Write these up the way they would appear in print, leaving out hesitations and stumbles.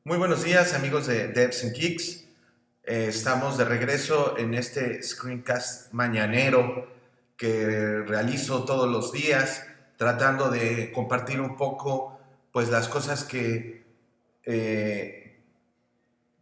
Muy buenos días amigos de Devs and Geeks. Estamos de regreso en este screencast mañanero que realizo todos los días tratando de compartir un poco pues las cosas que eh,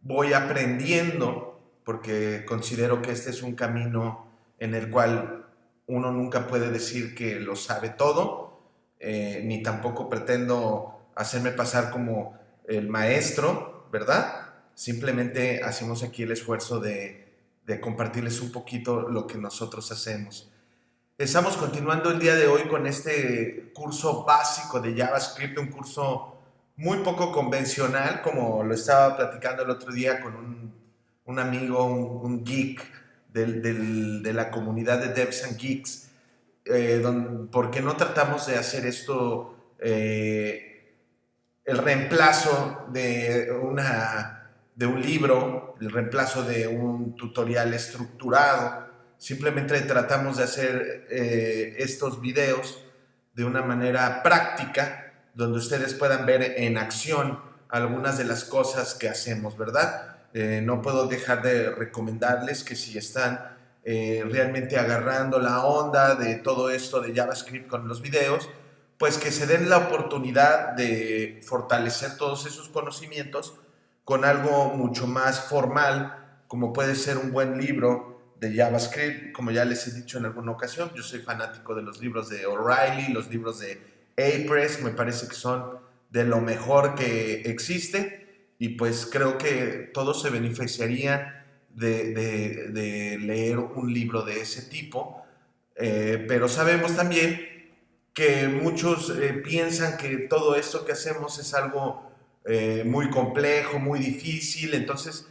voy aprendiendo porque considero que este es un camino en el cual uno nunca puede decir que lo sabe todo, ni tampoco pretendo hacerme pasar como el maestro, ¿verdad? Simplemente hacemos aquí el esfuerzo de compartirles un poquito lo que nosotros hacemos. Estamos continuando el día de hoy con este curso básico de JavaScript, un curso muy poco convencional, como lo estaba platicando el otro día con un amigo, un geek de la comunidad de Devs and Geeks, porque no tratamos de hacer esto el reemplazo de un libro, el reemplazo de un tutorial estructurado. Simplemente tratamos de hacer estos videos de una manera práctica, donde ustedes puedan ver en acción algunas de las cosas que hacemos, ¿verdad? No puedo dejar de recomendarles que si están realmente agarrando la onda de todo esto de JavaScript con los videos, pues que se den la oportunidad de fortalecer todos esos conocimientos con algo mucho más formal, como puede ser un buen libro de JavaScript. Como ya les he dicho en alguna ocasión, yo soy fanático de los libros de O'Reilly, los libros de Apress, me parece que son de lo mejor que existe, y pues creo que todos se beneficiarían de leer un libro de ese tipo, pero sabemos también que muchos piensan que todo esto que hacemos es algo muy complejo, muy difícil. Entonces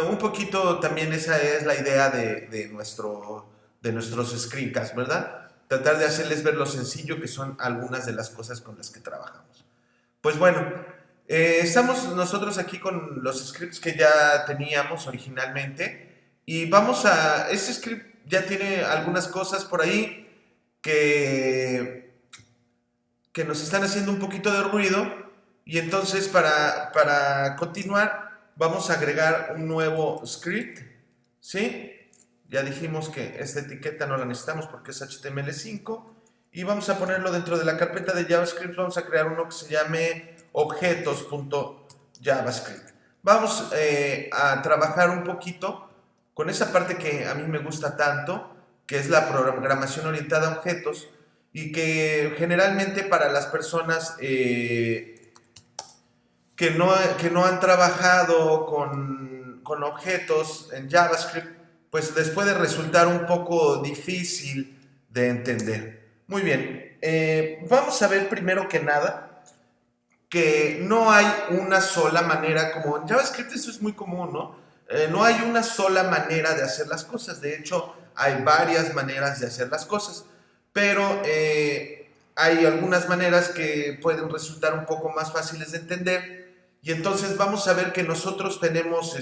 un poquito también esa es la idea de nuestros screencasts, ¿verdad? Tratar de hacerles ver lo sencillo que son algunas de las cosas con las que trabajamos. Pues bueno, estamos nosotros aquí con los scripts que ya teníamos originalmente, y vamos a... Este script ya tiene algunas cosas por ahí que nos están haciendo un poquito de ruido, y entonces para continuar vamos a agregar un nuevo script, ¿sí? Ya dijimos que esta etiqueta no la necesitamos porque es HTML5, y vamos a ponerlo dentro de la carpeta de JavaScript. Vamos a crear uno que se llame objetos.javascript. Vamos a trabajar un poquito con esa parte que a mí me gusta tanto, que es la programación orientada a objetos, y que generalmente para las personas que no han trabajado con objetos en JavaScript, pues les puede resultar un poco difícil de entender. Muy bien, vamos a ver primero que nada que no hay una sola manera, como en JavaScript eso es muy común, ¿no? No hay una sola manera de hacer las cosas. De hecho, hay varias maneras de hacer las cosas, pero hay algunas maneras que pueden resultar un poco más fáciles de entender. Y entonces vamos a ver que nosotros tenemos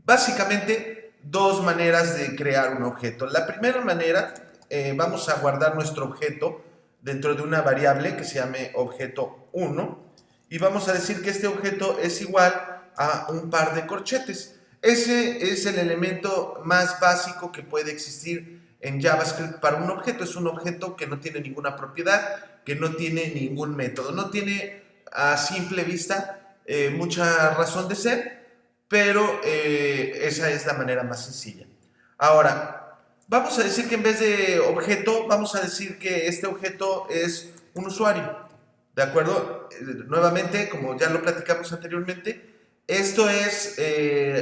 básicamente dos maneras de crear un objeto. La primera manera, vamos a guardar nuestro objeto dentro de una variable que se llame objeto1, y vamos a decir que este objeto es igual a un par de corchetes. Ese es el elemento más básico que puede existir en JavaScript para un objeto. Es un objeto que no tiene ninguna propiedad, que no tiene ningún método, no tiene a simple vista mucha razón de ser, pero esa es la manera más sencilla. Ahora, vamos a decir que en vez de objeto, vamos a decir que este objeto es un usuario, ¿de acuerdo? Nuevamente, como ya lo platicamos anteriormente, esto es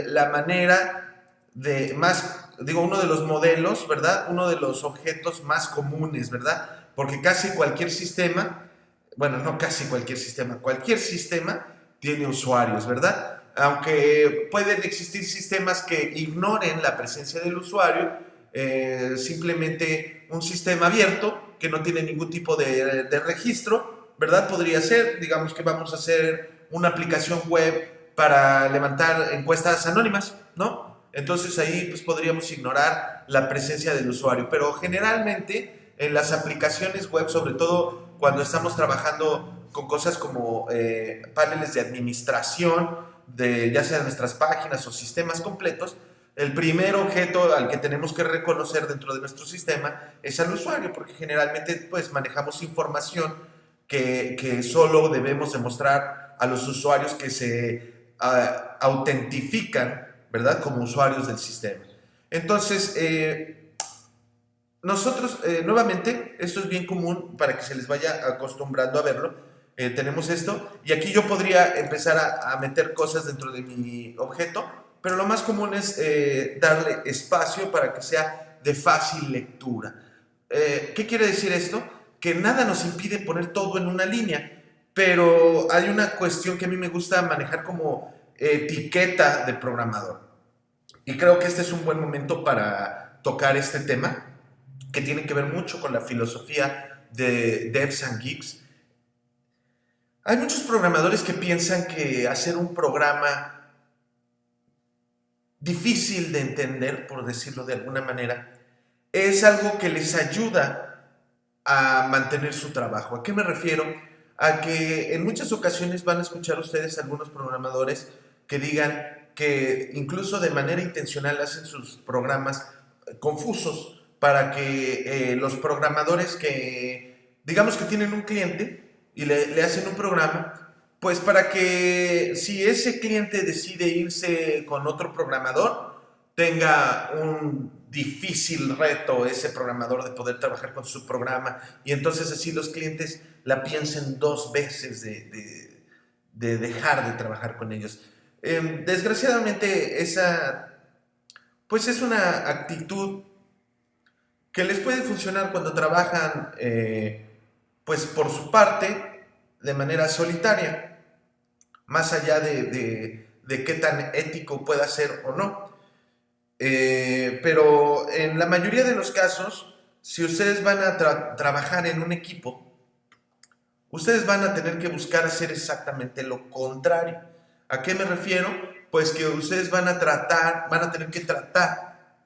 la manera de más, digo, uno de los modelos, ¿verdad? Uno de los objetos más comunes, ¿verdad? Porque casi cualquier sistema, bueno, no casi cualquier sistema tiene usuarios, ¿verdad? Aunque pueden existir sistemas que ignoren la presencia del usuario, simplemente un sistema abierto que no tiene ningún tipo de registro, ¿verdad? Podría ser, digamos que vamos a hacer una aplicación web para levantar encuestas anónimas, ¿no? Entonces ahí pues podríamos ignorar la presencia del usuario, pero generalmente en las aplicaciones web, sobre todo cuando estamos trabajando con cosas como paneles de administración, ya sea de nuestras páginas o sistemas completos, el primer objeto al que tenemos que reconocer dentro de nuestro sistema es al usuario, porque generalmente pues manejamos información que solo debemos demostrar a los usuarios que se autentifican, ¿verdad?, como usuarios del sistema. Entonces, nosotros, nuevamente, esto es bien común para que se les vaya acostumbrando a verlo. Tenemos esto, y aquí yo podría empezar a meter cosas dentro de mi objeto, pero lo más común es darle espacio para que sea de fácil lectura. ¿Qué quiere decir esto? Que nada nos impide poner todo en una línea, pero hay una cuestión que a mí me gusta manejar como etiqueta de programador. Y creo que este es un buen momento para tocar este tema, que tiene que ver mucho con la filosofía de Devs and Geeks. Hay muchos programadores que piensan que hacer un programa difícil de entender, por decirlo de alguna manera, es algo que les ayuda a mantener su trabajo. ¿A qué me refiero? A que en muchas ocasiones van a escuchar ustedes algunos programadores que digan que incluso de manera intencional hacen sus programas confusos para que los programadores que, digamos que tienen un cliente y le hacen un programa, pues para que si ese cliente decide irse con otro programador, tenga un difícil reto ese programador de poder trabajar con su programa, y entonces así los clientes la piensen dos veces de dejar de trabajar con ellos. Desgraciadamente esa pues es una actitud que les puede funcionar cuando trabajan pues por su parte de manera solitaria, más allá de qué tan ético pueda ser o no. Pero en la mayoría de los casos, si ustedes van a trabajar en un equipo, ustedes van a tener que buscar hacer exactamente lo contrario. ¿A qué me refiero? Pues que ustedes van a tener que tratar,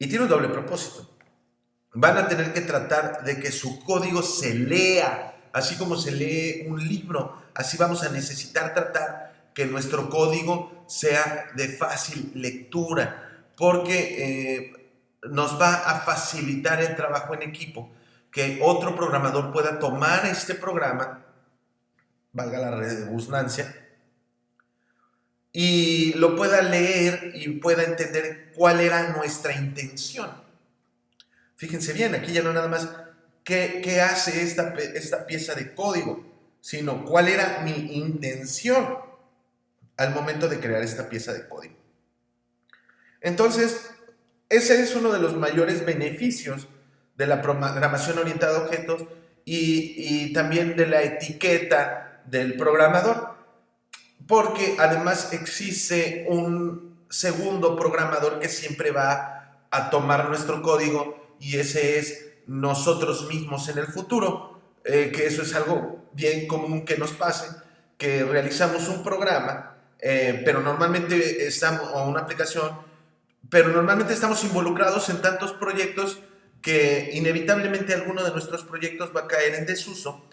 y tiene un doble propósito. Van a tener que tratar de que su código se lea, así como se lee un libro. Así vamos a necesitar tratar que nuestro código sea de fácil lectura, porque nos va a facilitar el trabajo en equipo, que otro programador pueda tomar este programa, valga la redundancia, y lo pueda leer y pueda entender cuál era nuestra intención. Fíjense bien, aquí ya no nada más qué hace esta pieza de código, sino cuál era mi intención al momento de crear esta pieza de código. Entonces, ese es uno de los mayores beneficios de la programación orientada a objetos y también de la etiqueta del programador, porque además existe un segundo programador que siempre va a tomar nuestro código, y ese es nosotros mismos en el futuro, que eso es algo bien común que nos pase, que realizamos un programa, pero normalmente o una aplicación, pero normalmente estamos involucrados en tantos proyectos que inevitablemente alguno de nuestros proyectos va a caer en desuso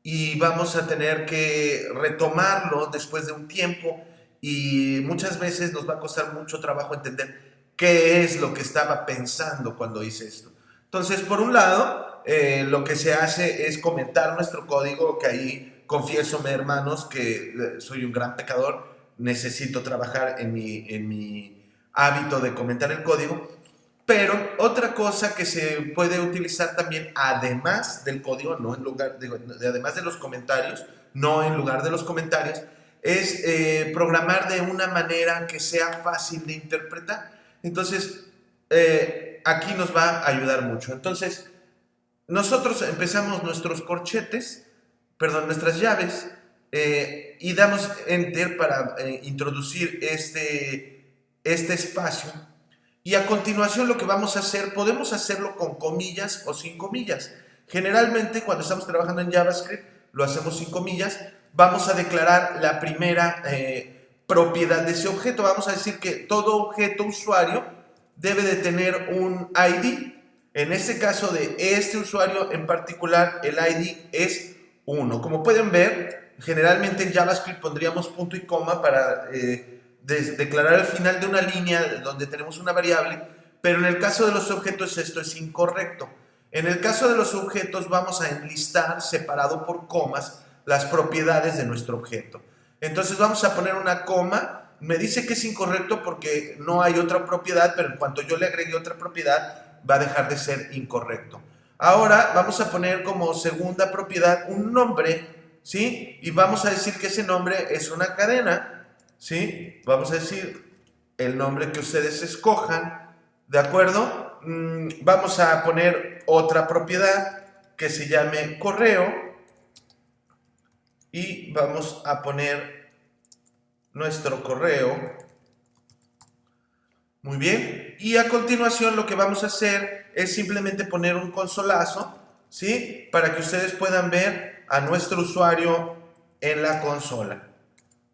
y vamos a tener que retomarlo después de un tiempo, y muchas veces nos va a costar mucho trabajo entender qué es lo que estaba pensando cuando hice esto. Entonces, por un lado, lo que se hace es comentar nuestro código, que ahí confieso, hermanos, que soy un gran pecador, necesito trabajar en mi hábito de comentar el código. Pero otra cosa que se puede utilizar también, además del código, no en lugar además de los comentarios, no en lugar de los comentarios, es programar de una manera que sea fácil de interpretar. Entonces, aquí nos va a ayudar mucho. Entonces, nosotros empezamos nuestros corchetes, nuestras llaves, y damos Enter para introducir este espacio. Y a continuación lo que vamos a hacer, podemos hacerlo con comillas o sin comillas. Generalmente cuando estamos trabajando en JavaScript lo hacemos sin comillas. Vamos a declarar la primera propiedad de ese objeto. Vamos a decir que todo objeto usuario debe de tener un ID. En este caso de este usuario en particular, el ID es 1. Como pueden ver, generalmente en JavaScript pondríamos punto y coma para declarar el final de una línea donde tenemos una variable, pero en el caso de los objetos esto es incorrecto. En el caso de los objetos vamos a enlistar separado por comas las propiedades de nuestro objeto. Entonces vamos a poner una coma. Me dice que es incorrecto porque no hay otra propiedad, pero en cuanto yo le agregue otra propiedad va a dejar de ser incorrecto. Ahora vamos a poner como segunda propiedad un nombre, ¿sí? Y vamos a decir que ese nombre es una cadena, ¿sí? Vamos a decir el nombre que ustedes escojan, ¿de acuerdo? Vamos a poner otra propiedad que se llame correo y vamos a poner nuestro correo. Muy bien, y a continuación lo que vamos a hacer es simplemente poner un consolazo, ¿sí? Para que ustedes puedan ver a nuestro usuario en la consola.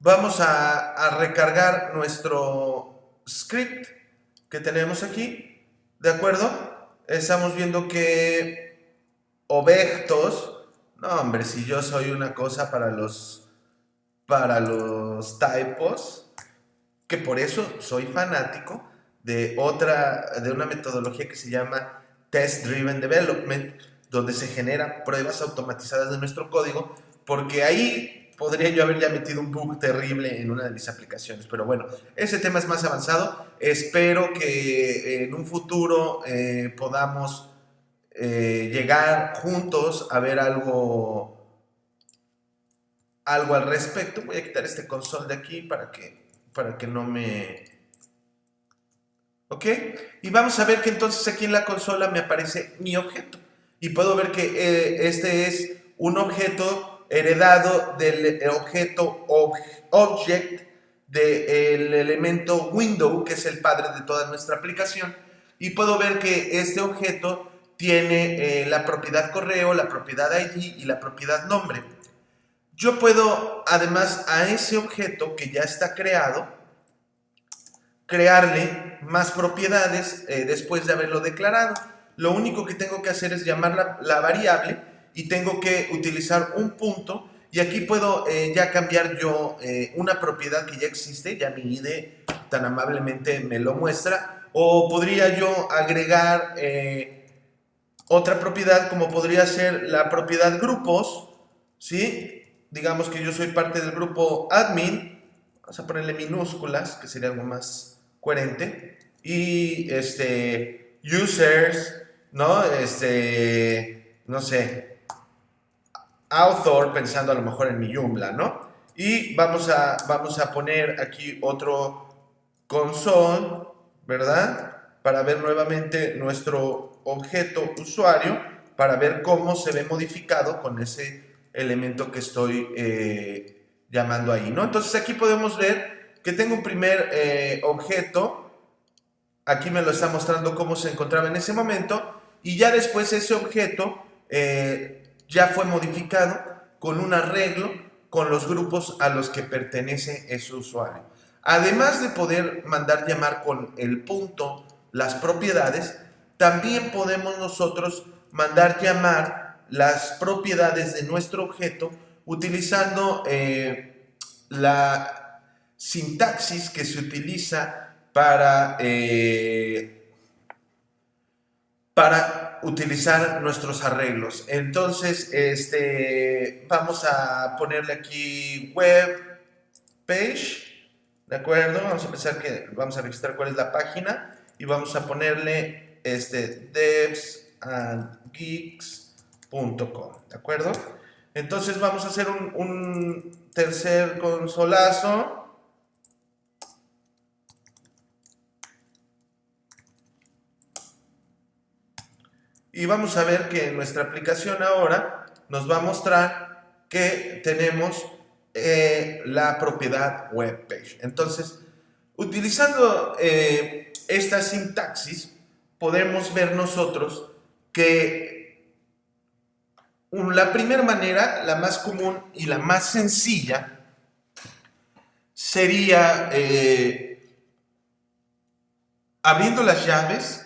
Vamos a recargar nuestro script que tenemos aquí, ¿de acuerdo? Estamos viendo que objetos, no hombre, si yo soy una cosa para los typos, que por eso soy fanático de una metodología que se llama Test Driven Development, donde se generan pruebas automatizadas de nuestro código, porque ahí podría yo haber ya metido un bug terrible en una de mis aplicaciones. Pero bueno, ese tema es más avanzado. Espero que en un futuro podamos llegar juntos a ver algo al respecto. Voy a quitar este console de aquí para que no me... ¿Ok? Y vamos a ver que entonces aquí en la consola me aparece mi objeto. Y puedo ver que este es un objeto heredado del objeto object del elemento window, que es el padre de toda nuestra aplicación. Y puedo ver que este objeto tiene la propiedad correo, la propiedad ID y la propiedad nombre. Yo puedo, además, a ese objeto que ya está creado, crearle más propiedades después de haberlo declarado. Lo único que tengo que hacer es llamar la variable y tengo que utilizar un punto, y aquí puedo ya cambiar yo una propiedad que ya existe, ya mi IDE tan amablemente me lo muestra, o podría yo agregar otra propiedad como podría ser la propiedad grupos, ¿sí? Digamos que yo soy parte del grupo admin, vamos a ponerle minúsculas, que sería algo más coherente, y users, ¿no? No sé, author, pensando a lo mejor en mi Joomla, ¿no? Y vamos a poner aquí otro console, ¿verdad? Para ver nuevamente nuestro objeto usuario, para ver cómo se ve modificado con ese elemento que estoy llamando ahí, ¿no? Entonces aquí podemos ver que tengo un primer objeto, aquí me lo está mostrando cómo se encontraba en ese momento, y ya después ese objeto ya fue modificado con un arreglo con los grupos a los que pertenece ese usuario. Además de poder mandar llamar con el punto las propiedades, también podemos nosotros mandar llamar las propiedades de nuestro objeto utilizando la sintaxis que se utiliza para utilizar nuestros arreglos. Entonces, vamos a ponerle aquí web page, ¿de acuerdo? Vamos a registrar cuál es la página y vamos a ponerle devsandgeeks.com, ¿de acuerdo? Entonces vamos a hacer un tercer consolazo. Y vamos a ver que nuestra aplicación ahora nos va a mostrar que tenemos la propiedad web page. Entonces, utilizando esta sintaxis, podemos ver nosotros que la primera manera, la más común y la más sencilla, sería abriendo las llaves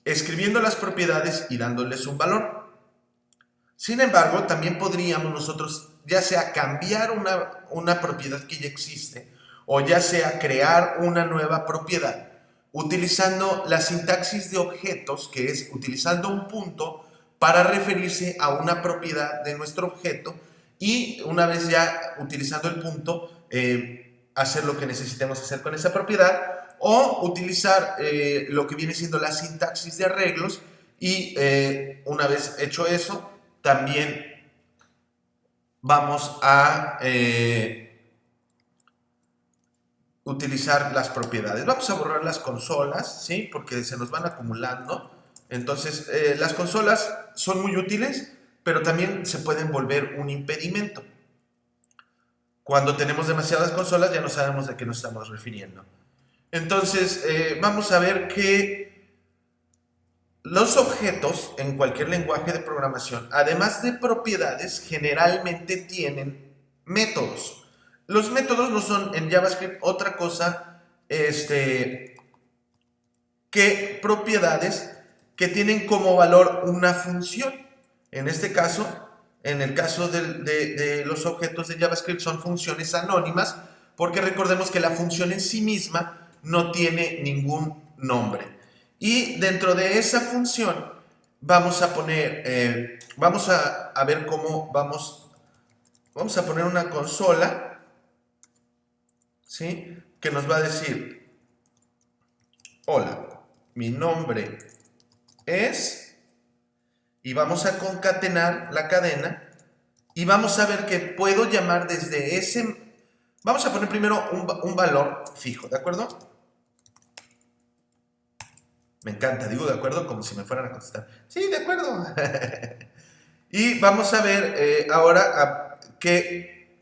escribiendo las propiedades y dándoles un valor. Sin embargo, también podríamos nosotros ya sea cambiar una propiedad que ya existe o ya sea crear una nueva propiedad utilizando la sintaxis de objetos, que es utilizando un punto para referirse a una propiedad de nuestro objeto y una vez ya utilizando el punto hacer lo que necesitemos hacer con esa propiedad o utilizar lo que viene siendo la sintaxis de arreglos y una vez hecho eso también vamos a utilizar las propiedades. Vamos a borrar las consolas, ¿sí? Porque se nos van acumulando. Entonces, las consolas son muy útiles, pero también se pueden volver un impedimento. Cuando tenemos demasiadas consolas ya no sabemos de qué nos estamos refiriendo. Entonces, vamos a ver que los objetos en cualquier lenguaje de programación, además de propiedades, generalmente tienen métodos. Los métodos no son en JavaScript otra cosa que propiedades que tienen como valor una función. En este caso, en el caso de los objetos de JavaScript son funciones anónimas, porque recordemos que la función en sí misma no tiene ningún nombre. Y dentro de esa función vamos a poner, vamos a ver cómo vamos a poner una consola, ¿sí? Que nos va a decir, hola, mi nombre es, y vamos a concatenar la cadena y vamos a ver que puedo llamar desde ese, vamos a poner primero un valor fijo, ¿de acuerdo? Me encanta, digo de acuerdo como si me fueran a contestar. Sí, de acuerdo. Y vamos a ver ahora que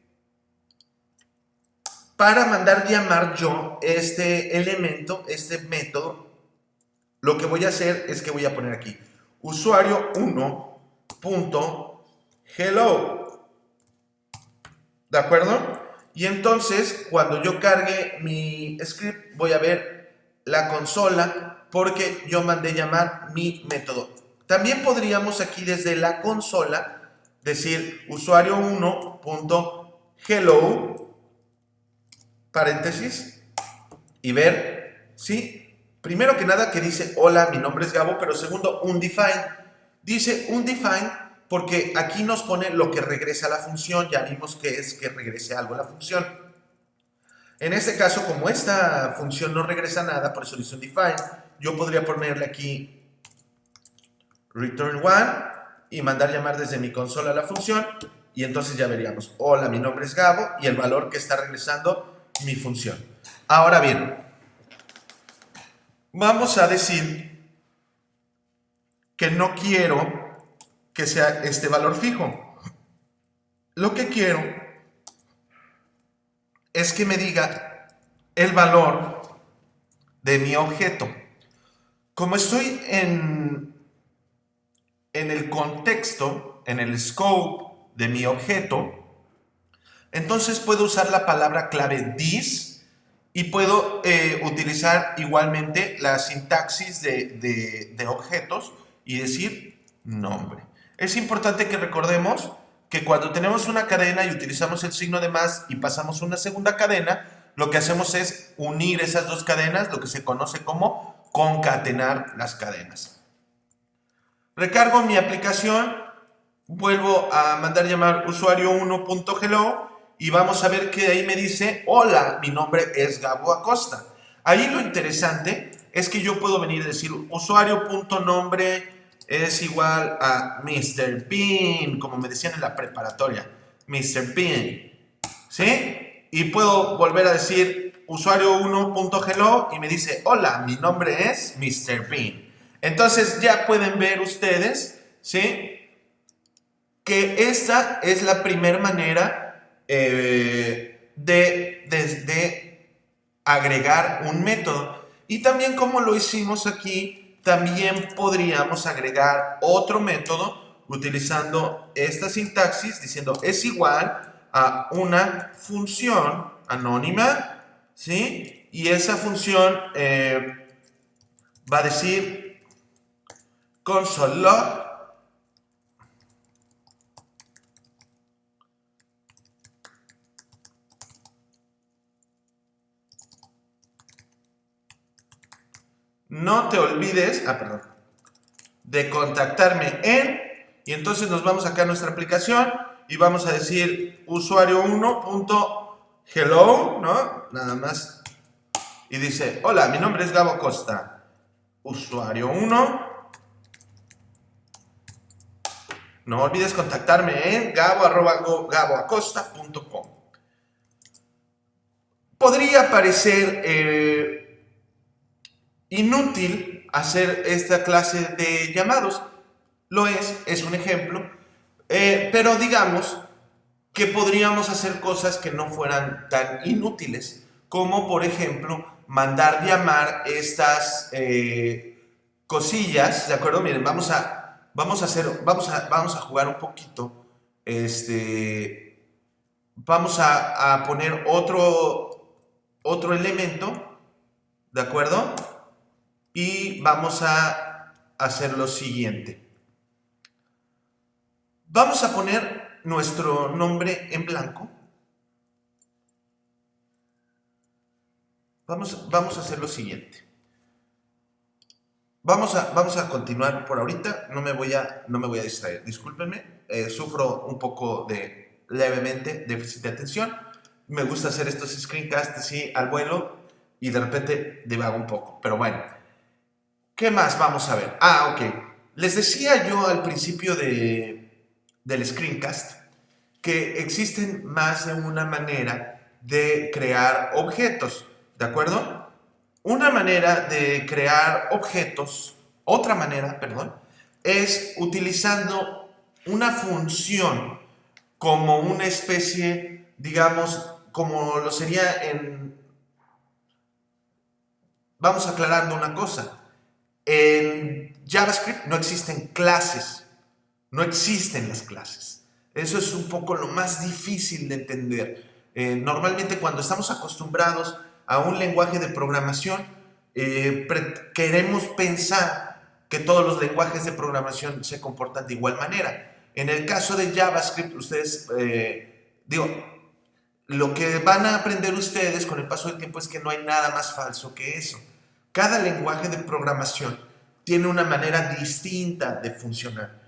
para mandar llamar yo este elemento, este método, lo que voy a hacer es que voy a poner aquí usuario 1.hello. ¿De acuerdo? Y entonces cuando yo cargue mi script voy a ver la consola porque yo mandé llamar mi método. También podríamos aquí desde la consola decir usuario 1.hello paréntesis y ver, ¿sí? Primero que nada que dice hola, mi nombre es Gabo, pero segundo, undefined. Dice undefined porque aquí nos pone lo que regresa a la función. Ya vimos que es que regrese algo a la función. En este caso, como esta función no regresa nada, por eso dice undefined, yo podría ponerle aquí return one y mandar llamar desde mi consola la función y entonces ya veríamos, hola, mi nombre es Gabo y el valor que está regresando mi función. Ahora bien, vamos a decir que no quiero que sea este valor fijo. Lo que quiero es que me diga el valor de mi objeto. Como estoy en el contexto, en el scope de mi objeto, entonces puedo usar la palabra clave this y puedo utilizar igualmente la sintaxis de objetos y decir nombre. Es importante que recordemos que cuando tenemos una cadena y utilizamos el signo de más y pasamos una segunda cadena, lo que hacemos es unir esas dos cadenas, lo que se conoce como concatenar las cadenas. Recargo mi aplicación, vuelvo a mandar llamar usuario 1.hello y vamos a ver que ahí me dice, hola, mi nombre es Gabo Acosta. Ahí lo interesante es que yo puedo venir y decir usuario.nombre es igual a Mr. Bean, como me decían en la preparatoria, Mr. Bean, ¿sí? Y puedo volver a decir usuario 1.hello y me dice, hola, mi nombre es Mr. Bean. Entonces ya pueden ver ustedes, ¿sí? Que esta es la primera manera de agregar un método. Y también como lo hicimos aquí, también podríamos agregar otro método utilizando esta sintaxis diciendo es igual a una función anónima, ¿sí? Y esa función va a decir console log. No te olvides, de contactarme en, y entonces nos vamos acá a nuestra aplicación y vamos a decir usuario1.hello, ¿no? Nada más. Y dice, hola, mi nombre es Gabo Acosta. Usuario 1. No olvides contactarme en gabo@gaboacosta.com. Podría parecer inútil hacer esta clase de llamados. Lo es un ejemplo. Pero digamos que podríamos hacer cosas que no fueran tan inútiles, como por ejemplo mandar llamar estas cosillas, ¿de acuerdo? Miren, vamos a jugar un poquito. Vamos a poner otro elemento, ¿de acuerdo? Y vamos a hacer lo siguiente. Vamos a poner nuestro nombre en blanco. Vamos a hacer lo siguiente. Vamos a continuar por ahorita. No me voy a distraer. Discúlpenme. Sufro un poco levemente déficit de atención. Me gusta hacer estos screencasts así al vuelo y de repente divago un poco. Pero bueno. ¿Qué más vamos a ver? Ok. Les decía yo al principio del screencast que existen más de una manera de crear objetos, ¿de acuerdo? Una manera de crear objetos, otra manera, perdón, es utilizando una función como una especie, digamos, como lo sería Vamos aclarando una cosa. En JavaScript no existen clases, no existen las clases. Eso es un poco lo más difícil de entender. Normalmente cuando estamos acostumbrados a un lenguaje de programación, queremos pensar que todos los lenguajes de programación se comportan de igual manera. En el caso de JavaScript, ustedes, lo que van a aprender ustedes con el paso del tiempo es que no hay nada más falso que eso. Cada lenguaje de programación tiene una manera distinta de funcionar.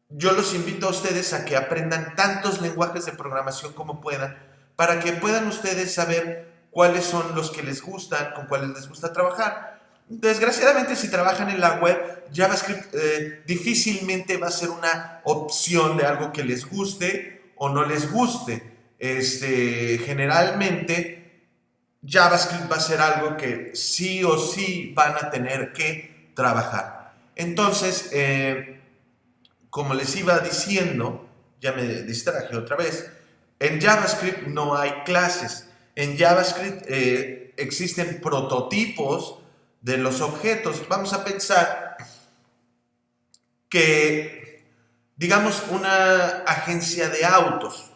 Yo los invito a ustedes a que aprendan tantos lenguajes de programación como puedan, para que puedan ustedes saber cuáles son los que les gustan, con cuáles les gusta trabajar. Desgraciadamente, si trabajan en la web, JavaScript difícilmente va a ser una opción de algo que les guste o no les guste. Generalmente JavaScript va a ser algo que sí o sí van a tener que trabajar. Entonces, como les iba diciendo, ya me distraje otra vez, en JavaScript no hay clases. En JavaScript existen prototipos de los objetos. Vamos a pensar que, digamos, una agencia de autos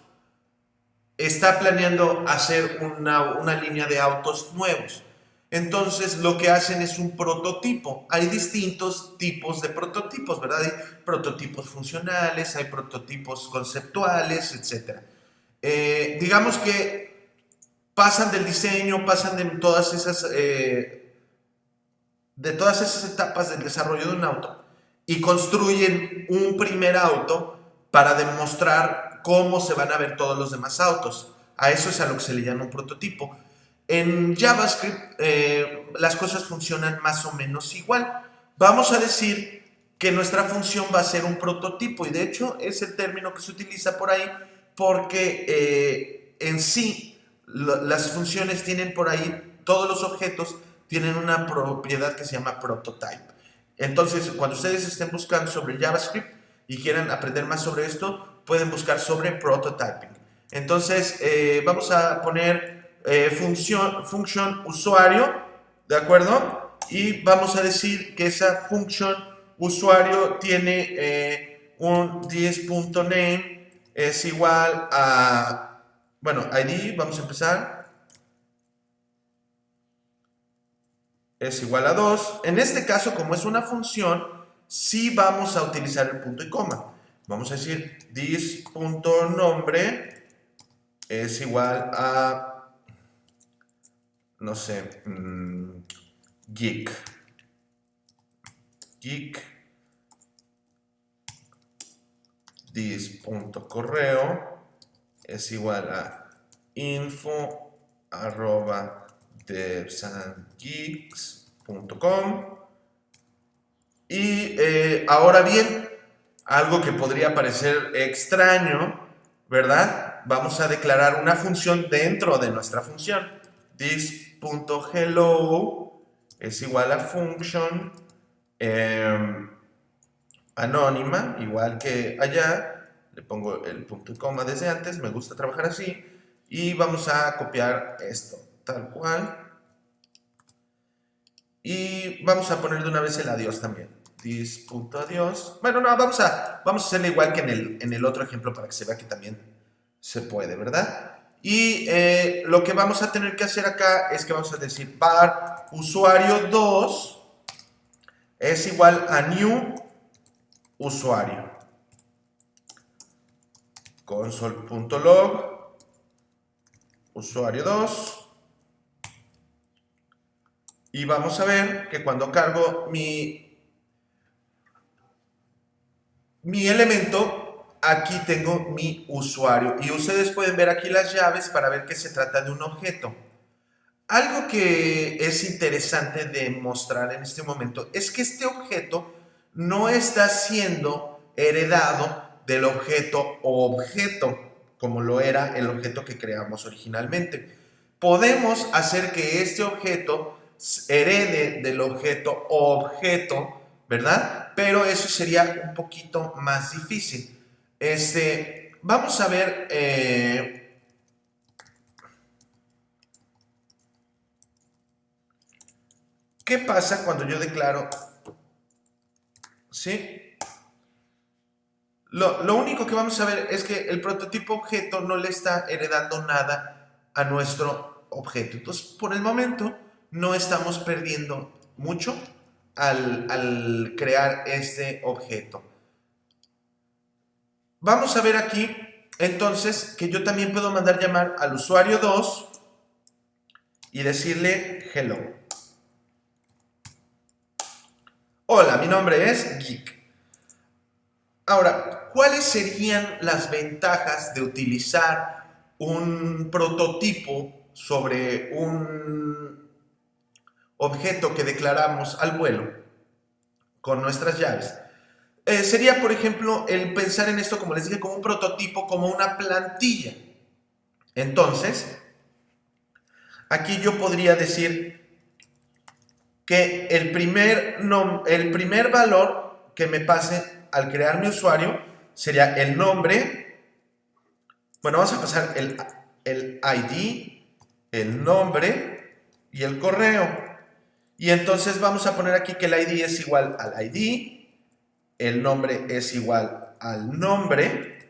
está planeando hacer una línea de autos nuevos. Entonces lo que hacen es un prototipo. Hay distintos tipos de prototipos, ¿verdad? Hay prototipos funcionales, hay prototipos conceptuales, etc. Digamos que pasan del diseño, pasan de todas esas etapas del desarrollo de un auto y construyen un primer auto para demostrar cómo se van a ver todos los demás autos. A eso es a lo que se le llama un prototipo. En JavaScript las cosas funcionan más o menos igual. Vamos a decir que nuestra función va a ser un prototipo, y de hecho es el término que se utiliza por ahí porque en sí las funciones tienen por ahí, todos los objetos tienen una propiedad que se llama prototype. Entonces, cuando ustedes estén buscando sobre JavaScript y quieran aprender más sobre esto, pueden buscar sobre prototyping. Entonces, vamos a poner function usuario, ¿de acuerdo? Y vamos a decir que esa function usuario tiene un this.name es igual a, bueno, id, vamos a empezar, es igual a 2. En este caso, como es una función, sí vamos a utilizar el punto y coma. Vamos a decir this.nombre es igual a, no sé, geek. This.correo es igual a info@devsandgeeks.com. Y ahora bien, algo que podría parecer extraño, ¿verdad? Vamos a declarar una función dentro de nuestra función. This.hello es igual a function anónima, igual que allá. Le pongo el punto y coma desde antes, me gusta trabajar así. Y vamos a copiar esto, tal cual. Y vamos a poner de una vez el adiós también. This.adiós. Bueno, no, vamos a hacerle igual que en el otro ejemplo para que se vea que también se puede, ¿verdad? Y lo que vamos a tener que hacer acá es que vamos a decir var usuario 2 es igual a new usuario. Console.log usuario 2. Y vamos a ver que cuando cargo mi elemento, aquí tengo mi usuario. Y ustedes pueden ver aquí las llaves para ver que se trata de un objeto. Algo que es interesante de mostrar en este momento es que este objeto no está siendo heredado del objeto como lo era el objeto que creamos originalmente. Podemos hacer que este objeto herede del objeto, ¿verdad? Pero eso sería un poquito más difícil. Vamos a ver qué pasa cuando yo declaro, ¿sí? Lo único que vamos a ver es que el prototipo objeto no le está heredando nada a nuestro objeto. Entonces, por el momento, no estamos perdiendo mucho al crear este objeto. Vamos a ver aquí, entonces, que yo también puedo mandar llamar al usuario 2 y decirle hello. Hola, mi nombre es Geek. Ahora, ¿cuáles serían las ventajas de utilizar un prototipo sobre un objeto que declaramos al vuelo con nuestras llaves? Sería, por ejemplo, el pensar en esto, como les dije, como un prototipo, como una plantilla. Entonces, aquí yo podría decir que el primer valor que me pase al crear mi usuario sería el nombre. Bueno, vamos a pasar el ID, el nombre y el correo. Y entonces vamos a poner aquí que el ID es igual al ID, el nombre es igual al nombre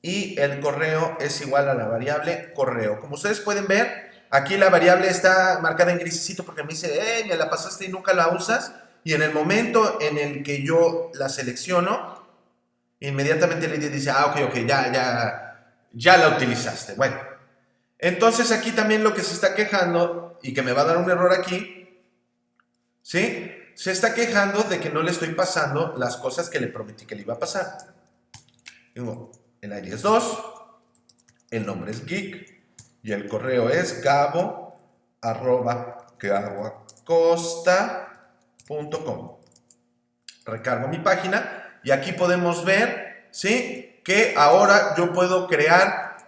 y el correo es igual a la variable correo. Como ustedes pueden ver, aquí la variable está marcada en grisecito porque me dice, me la pasaste y nunca la usas. Y en el momento en el que yo la selecciono, inmediatamente el ID dice, ok, ya la utilizaste. Bueno, entonces aquí también lo que se está quejando y que me va a dar un error aquí, ¿sí? Se está quejando de que no le estoy pasando las cosas que le prometí que le iba a pasar. Digo, el ID es 2, el nombre es Geek y el correo es gabo@gaboacosta.com. Recargo mi página y aquí podemos ver, ¿sí?, que ahora yo puedo crear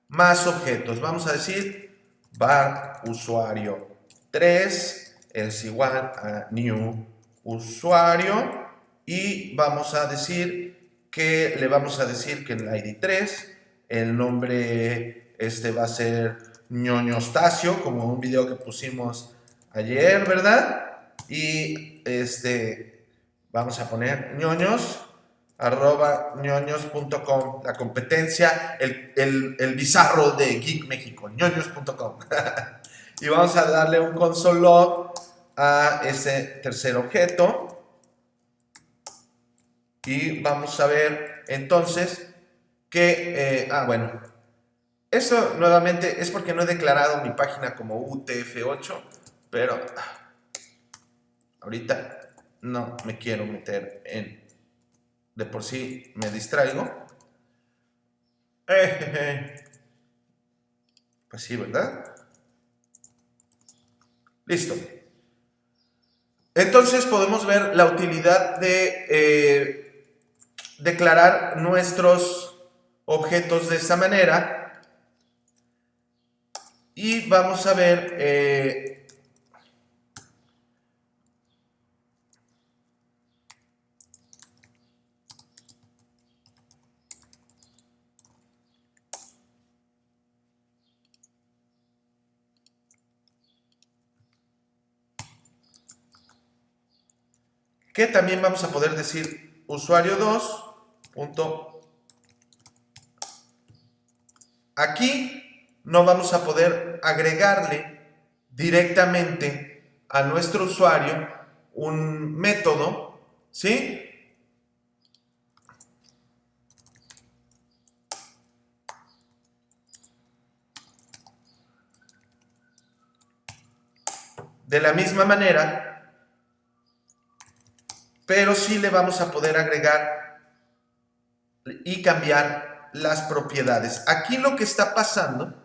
más objetos. Vamos a decir var usuario 3 es igual a new usuario y vamos a decir que le vamos a decir que el ID 3, el nombre va a ser ñoñostacio, como un video que pusimos ayer, ¿verdad? Y vamos a poner ñoños@ñoños.com, la competencia, el bizarro de Geek México, ñoños.com. Y vamos a darle un console log a ese tercer objeto Y vamos a ver entonces que, bueno, esto nuevamente es porque no he declarado mi página como UTF-8, pero ahorita no me quiero meter en, de por sí me distraigo. Pues sí, ¿verdad? Listo. Entonces podemos ver la utilidad de declarar nuestros objetos de esta manera. Y vamos a ver que también vamos a poder decir usuario 2 punto. Aquí no vamos a poder agregarle directamente a nuestro usuario un método, ¿sí? De la misma manera, pero sí le vamos a poder agregar y cambiar las propiedades. Aquí lo que está pasando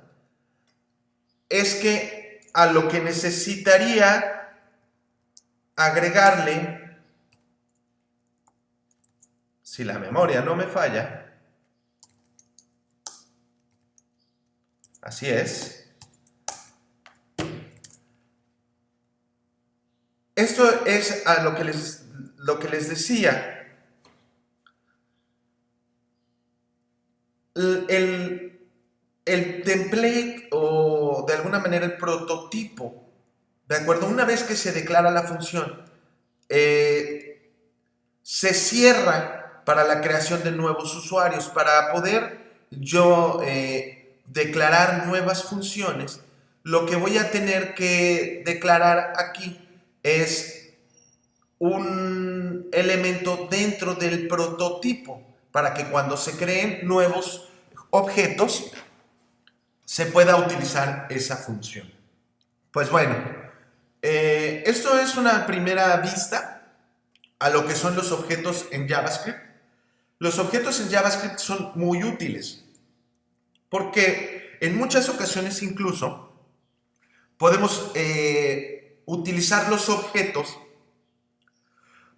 es que a lo que necesitaría agregarle, si la memoria no me falla, así es, esto es a lo que les decía. El template o de alguna manera el prototipo, ¿de acuerdo? Una vez que se declara la función, se cierra para la creación de nuevos usuarios. Para poder yo declarar nuevas funciones, lo que voy a tener que declarar aquí es un elemento dentro del prototipo para que cuando se creen nuevos objetos se pueda utilizar esa función. Pues bueno, esto es una primera vista a lo que son los objetos en JavaScript. Los objetos en JavaScript son muy útiles porque en muchas ocasiones incluso podemos utilizar los objetos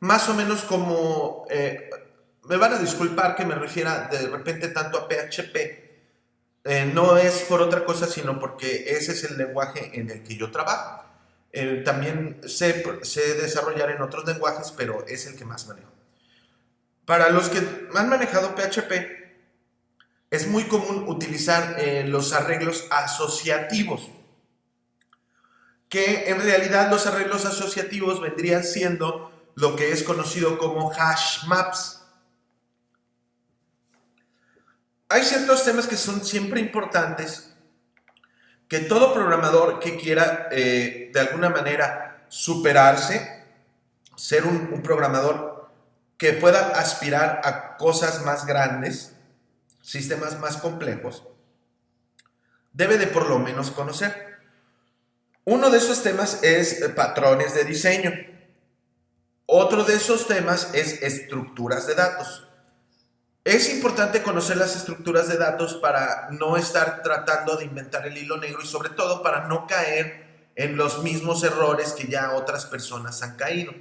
más o menos como, me van a disculpar que me refiera de repente tanto a PHP, no es por otra cosa, sino porque ese es el lenguaje en el que yo trabajo. También sé desarrollar en otros lenguajes, pero es el que más manejo. Para los que han manejado PHP, es muy común utilizar los arreglos asociativos, que en realidad los arreglos asociativos vendrían siendo lo que es conocido como hash maps. Hay ciertos temas que son siempre importantes, que todo programador que quiera de alguna manera superarse, ser un programador que pueda aspirar a cosas más grandes, sistemas más complejos, debe de por lo menos conocer. Uno de esos temas es patrones de diseño. Otro de esos temas es estructuras de datos. Es importante conocer las estructuras de datos para no estar tratando de inventar el hilo negro y sobre todo para no caer en los mismos errores que ya otras personas han caído.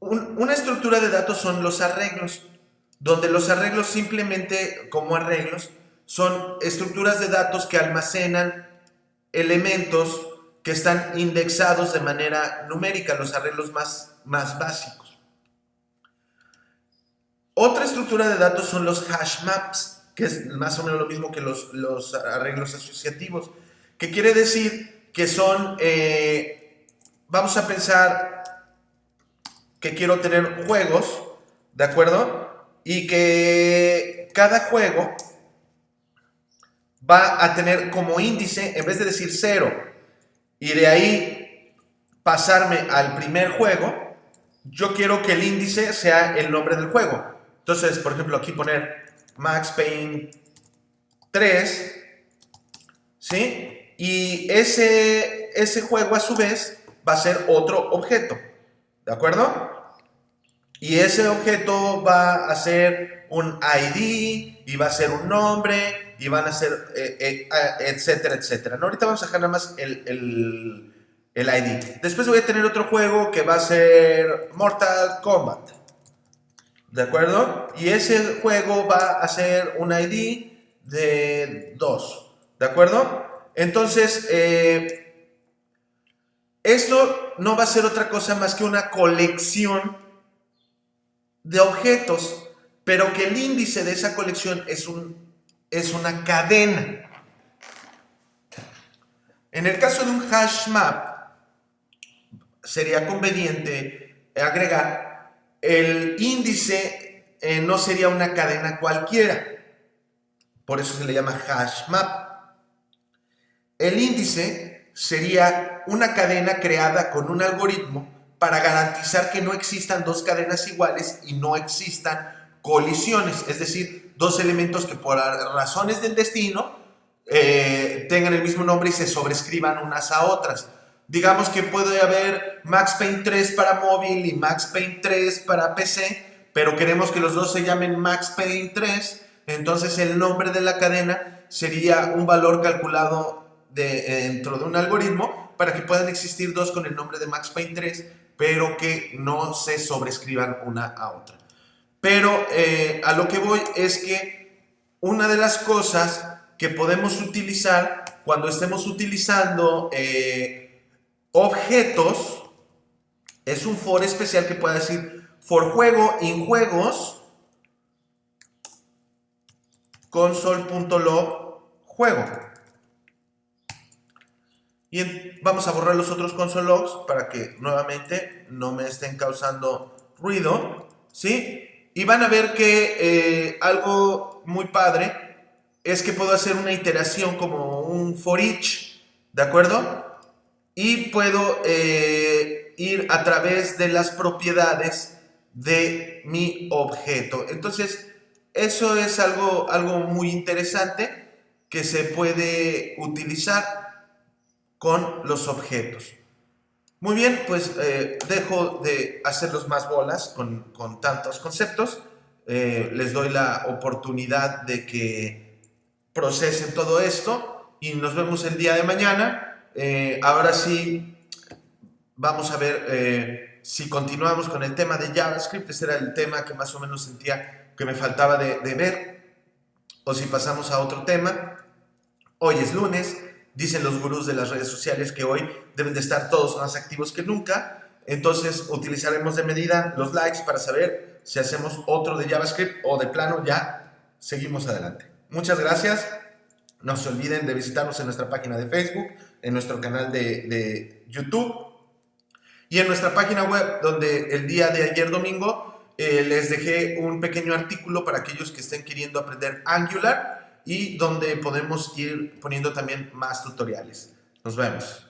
Una estructura de datos son los arreglos, donde los arreglos simplemente como arreglos son estructuras de datos que almacenan elementos que están indexados de manera numérica, los arreglos más básicos. Otra estructura de datos son los hash maps, que es más o menos lo mismo que los arreglos asociativos, que quiere decir que son, vamos a pensar que quiero tener juegos, ¿de acuerdo? Y que cada juego va a tener como índice, en vez de decir 0, y de ahí pasarme al primer juego, yo quiero que el índice sea el nombre del juego. Entonces, por ejemplo, aquí poner Max Payne 3, ¿sí? Y ese juego a su vez va a ser otro objeto, ¿de acuerdo? Y ese objeto va a ser un ID, y va a ser un nombre, y van a ser, etcétera, etcétera. ¿No? Ahorita vamos a dejar nada más el ID. Después voy a tener otro juego que va a ser Mortal Kombat, ¿de acuerdo? Y ese juego va a ser un ID de 2, ¿de acuerdo? Entonces, esto no va a ser otra cosa más que una colección de objetos, pero que el índice de esa colección es una cadena. En el caso de un hash map, sería conveniente agregar el índice, no sería una cadena cualquiera, por eso se le llama hash map. El índice sería una cadena creada con un algoritmo para garantizar que no existan dos cadenas iguales y no existan colisiones, es decir, dos elementos que por razones del destino tengan el mismo nombre y se sobrescriban unas a otras. Digamos que puede haber Max Payne 3 para móvil y Max Payne 3 para PC, pero queremos que los dos se llamen Max Payne 3, entonces el nombre de la cadena sería un valor calculado dentro de un algoritmo para que puedan existir dos con el nombre de Max Payne 3, pero que no se sobrescriban una a otra. Pero a lo que voy es que una de las cosas que podemos utilizar cuando estemos utilizando objetos es un for especial que pueda decir for juego in juegos console.log juego. Y vamos a borrar los otros console logs para que nuevamente no me estén causando ruido, ¿sí? Y van a ver que algo muy padre es que puedo hacer una iteración como un for each, ¿de acuerdo? Y puedo ir a través de las propiedades de mi objeto. Entonces, eso es algo muy interesante que se puede utilizar con los objetos. Muy bien, pues dejo de hacerlos más bolas con tantos conceptos. Les doy la oportunidad de que procesen todo esto y nos vemos el día de mañana. Ahora sí, vamos a ver si continuamos con el tema de JavaScript. Ese era el tema que más o menos sentía que me faltaba de ver. O si pasamos a otro tema. Hoy es lunes. Dicen los gurús de las redes sociales que hoy deben de estar todos más activos que nunca. Entonces utilizaremos de medida los likes para saber si hacemos otro de JavaScript o de plano ya seguimos adelante. Muchas gracias. No se olviden de visitarnos en nuestra página de Facebook, en nuestro canal de YouTube y en nuestra página web, donde el día de ayer domingo les dejé un pequeño artículo para aquellos que estén queriendo aprender Angular y donde podemos ir poniendo también más tutoriales. Nos vemos.